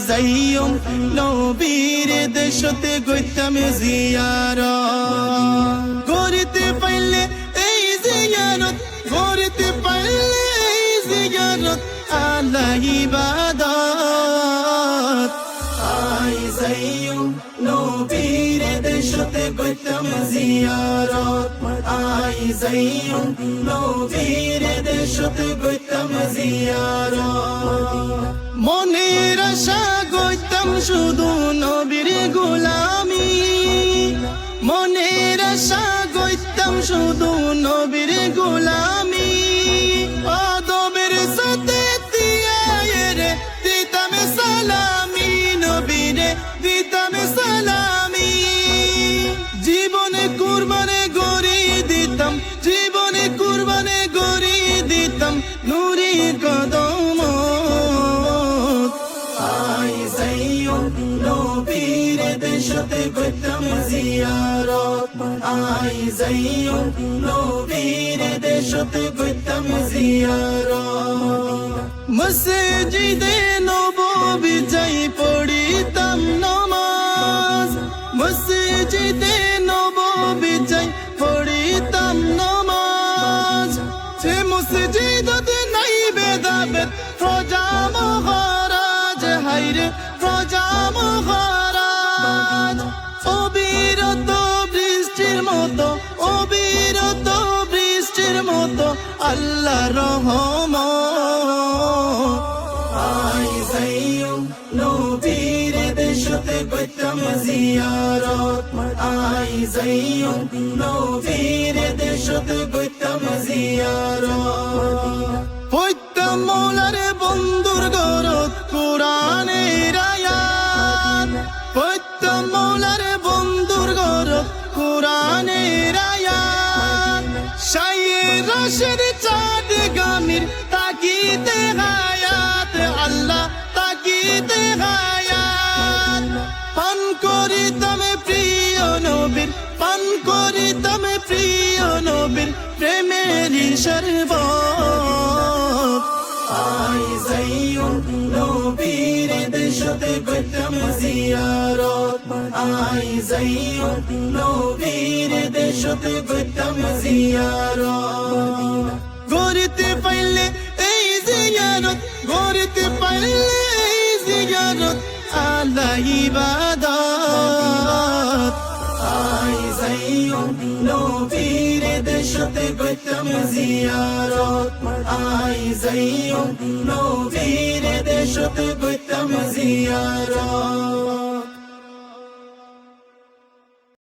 যাইও নবীর দেশতে গইতাম জিয়ারত করিতে পাইলে এই জিয়ারত করিতে পাইলে এই জিয়ারত আল্লাহ ইবাদত আই যাইও নবীর দেশতে গইতাম জিয়ারত আই যাইও নবীর দেশতে গইতাম জিয়ারত মনের আশা গইতাম শুধু নবীর গোলামি মনের আশা গইতাম শুধু নবীর গোলামি আদবের সাথে তিয়ারে দিতাম সালামি নবীরে দিতাম সালামি জীবনে কুরবানে গরি দিতাম জীবনে কুরবানে গরি দিতাম নুরি কদম আই যাইও নবীর দেশতে গইতাম জিয়ারত আই যাইও নবীর দেশতে গইতাম জিয়ারত মসজিদে নববী যাই পড়িতাম নামাজ মসজিদে নববী যাই পড়িতাম নামাজ সে মসজিদতে নাই বেদাবেদ প্রজা মহারাজ হাইরে প্রজা মহারাজ অবিরত বৃষ্টির মতো অবিরত বৃষ্টির মতো আল্লাহ রহমত আই যাইও নবীর দেশতে গইতাম জিয়ারত আই যাইও নবীর দেশতে গইতাম জিয়ারত পড়তাম মৌলার বন্ধুর ঘরত কোরআনের আয়াত পড়তাম মৌলার বন্ধুর ঘরত কোরআনের আয়াত শায়ের রশের চাঁদ গামির তাকিতে হায়াত আল্লাহ তাকিতে হায়াত পান করিতাম প্রিয় নবীর পান করিতাম প্রিয় নবীর প্রেমের শরবত আই যাইও নবীর দেশতে গইতাম জিয়ারত আই যাইও নবীর দেশতে গইতাম জিয়ারত গরিতে পাইলে এই জিয়ারত গরিতে পাইলে এই জিয়ারত আল্লাহ ইবাদত আই যাইও নবীর দেশতে গইতাম জিয়ারত আই যাইও নবীর দেশতে গইতাম জিয়ারত